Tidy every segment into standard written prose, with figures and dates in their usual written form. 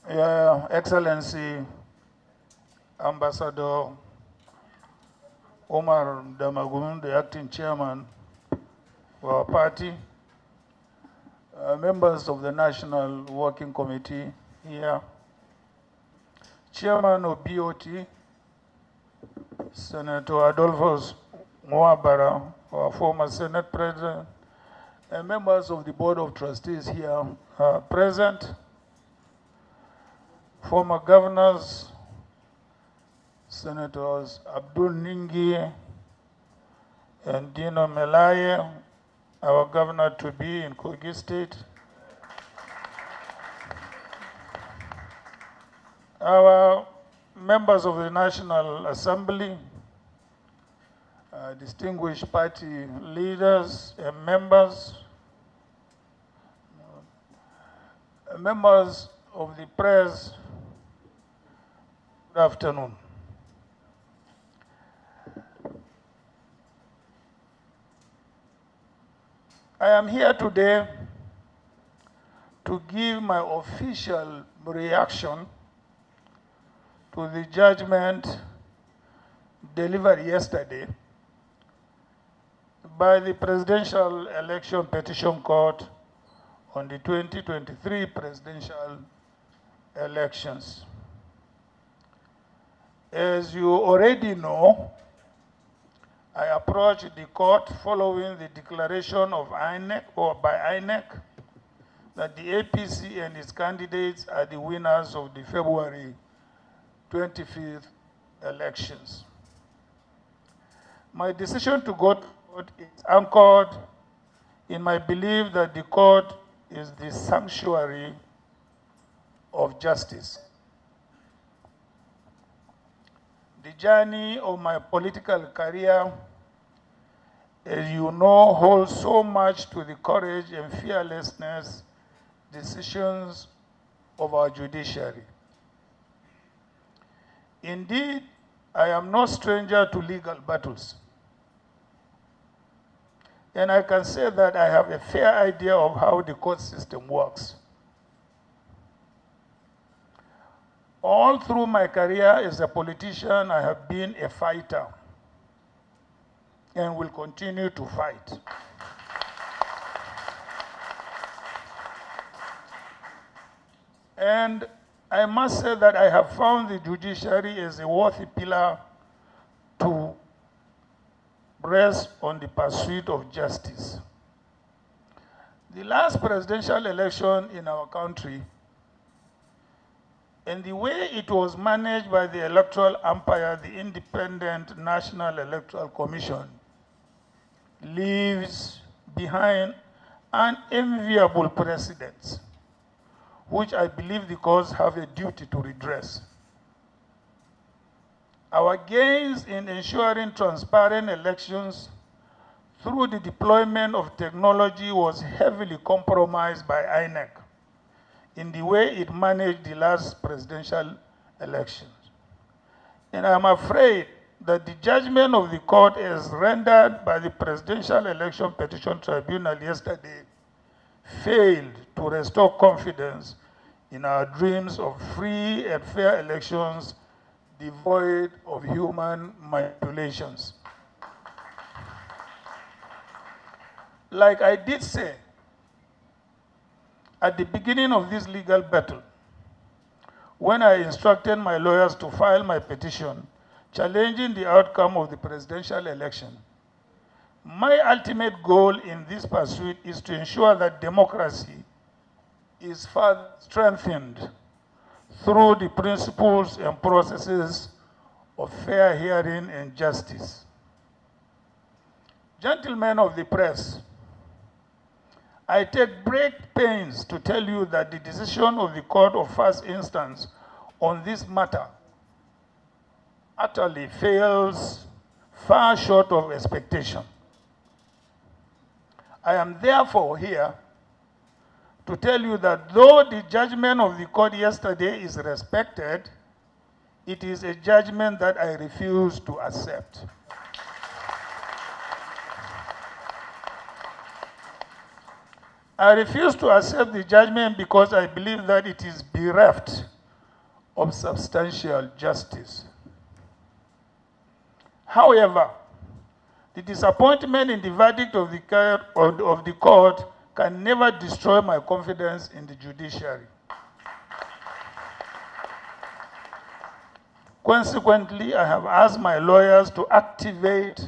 Your Excellency Ambassador Omar Damagun, the acting chairman for our party, members of the National Working Committee here, chairman of BOT, Senator Adolphus Mwabara, our former Senate President, and members of the Board of Trustees here present, former governors, Senators Abdul Ningi and Dino Melaye, our governor-to-be in Kogi State, our members of the National Assembly, distinguished party leaders and members of the press, good afternoon. I am here today to give my official reaction to the judgment delivered yesterday by the Presidential Election Petition Court on the 2023 presidential elections. As you already know, I approached the court following the declaration of INEC, or by INEC, that the APC and its candidates are the winners of the February 25th elections. My decision to go to court is anchored in my belief that the court is the sanctuary of justice. The journey of my political career, as you know, holds so much to the courage and fearlessness decisions of our judiciary. Indeed, I am no stranger to legal battles. And I can say that I have a fair idea of how the court system works. All through my career as a politician, I have been a fighter and will continue to fight. And I must say that I have found the judiciary as a worthy pillar to rest on the pursuit of justice. The last presidential election in our country and the way it was managed by the electoral umpire, the Independent National Electoral Commission, leaves behind an enviable precedent, which I believe the courts have a duty to redress. Our gains in ensuring transparent elections through the deployment of technology was heavily compromised by INEC in the way it managed the last presidential elections. And I'm afraid that the judgment of the court as rendered by the Presidential Election Petition Tribunal yesterday failed to restore confidence in our dreams of free and fair elections devoid of human manipulations. Like I did say, at the beginning of this legal battle, when I instructed my lawyers to file my petition challenging the outcome of the presidential election, my ultimate goal in this pursuit is to ensure that democracy is further strengthened through the principles and processes of fair hearing and justice. Gentlemen of the press, I take great pains to tell you that the decision of the court of first instance on this matter utterly fails far short of expectation. I am therefore here to tell you that though the judgment of the court yesterday is respected, it is a judgment that I refuse to accept. I refuse to accept the judgment because I believe that it is bereft of substantial justice. However, the disappointment in the verdict of the court can never destroy my confidence in the judiciary. Consequently, I have asked my lawyers to activate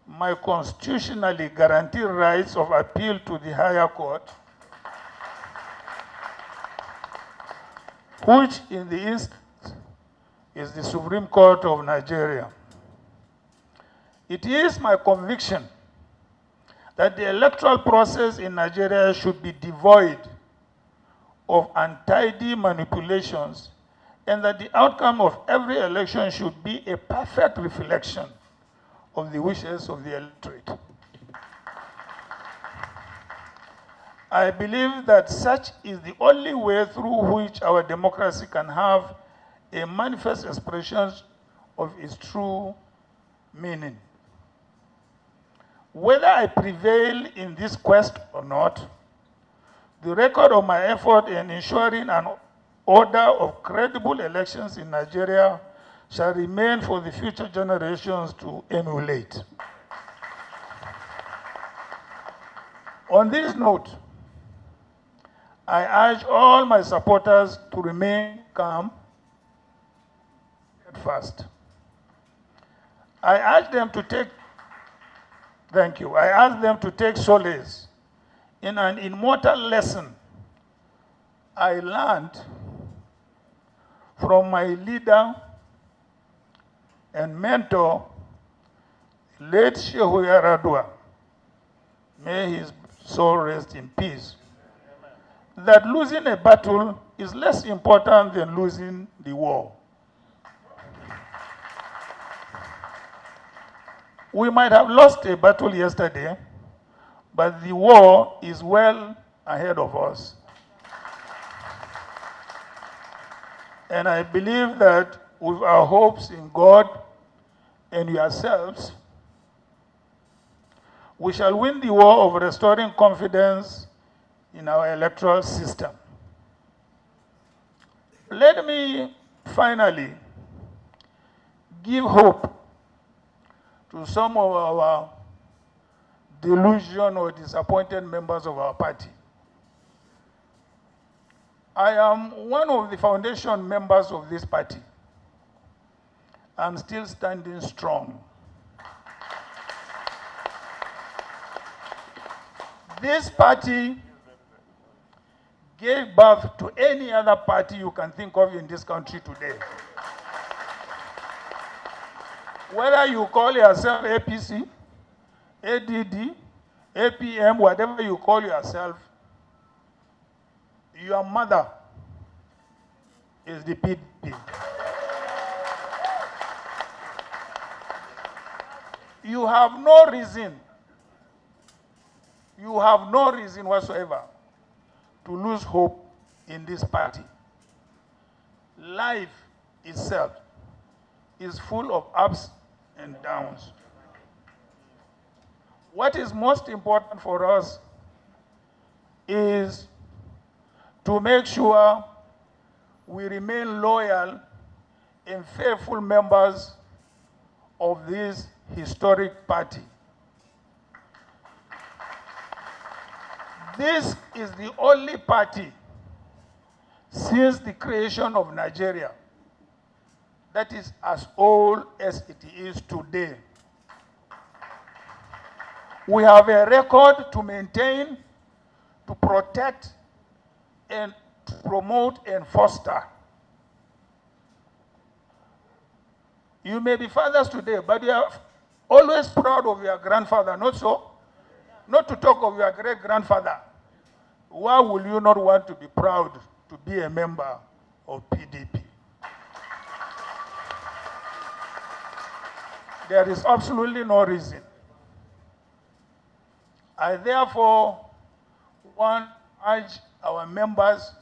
my constitutionally guaranteed rights of appeal to the higher court, which in the instance is the Supreme Court of Nigeria. It is my conviction that the electoral process in Nigeria should be devoid of untidy manipulations, and that the outcome of every election should be a perfect reflection of the wishes of the electorate. I believe that such is the only way through which our democracy can have a manifest expression of its true meaning. Whether I prevail in this quest or not, the record of my effort in ensuring an order of credible elections in Nigeria shall remain for the future generations to emulate. On this note, I urge all my supporters to remain calm and fast. I urge them to take solace in an immortal lesson I learned from my leader and mentor, late Shehu Yaradua. May his soul rest in peace. That losing a battle is less important than losing the war. We might have lost a battle yesterday, but the war is well ahead of us. And I believe that with our hopes in God and yourselves, we shall win the war of restoring confidence in our electoral system. Let me finally give hope to some of our delusioned or disappointed members of our party. I am one of the foundation members of this party. I'm still standing strong. This party gave birth to any other party you can think of in this country today. Whether you call yourself APC, ADD, APM, whatever you call yourself, your mother is the PDP. You have no reason whatsoever to lose hope in this party. Life itself is full of ups and downs. What is most important for us is to make sure we remain loyal and faithful members of this historic party. This is the only party since the creation of Nigeria that is as old as it is today. We have a record to maintain, to protect, and to promote and foster. You may be fathers today, but you are always proud of your grandfather, not so? Not to talk of your great-grandfather. Why will you not want to be proud to be a member of PDP? There is absolutely no reason. I therefore want to urge our members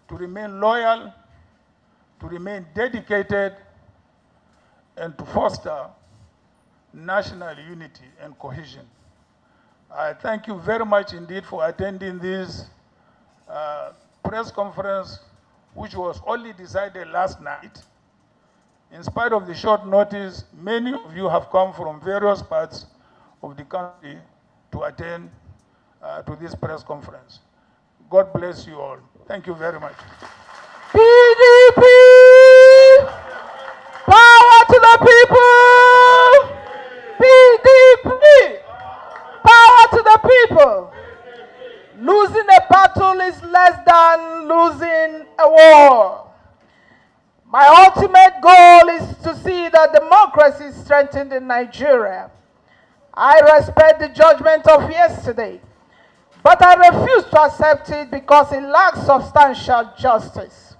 to remain loyal, to remain dedicated, and to foster national unity and cohesion. I thank you very much indeed for attending this press conference which was only decided last night. In spite of the short notice, many of you have come from various parts of the country to attend to this press conference. God bless you all. Thank you very much. PDP! Power to the people! PDP! Power to the people! Losing a battle is less than losing a war. My ultimate goal is to see that democracy is strengthened in Nigeria. I respect the judgment of yesterday, but I refuse to accept it because it lacks substantial justice.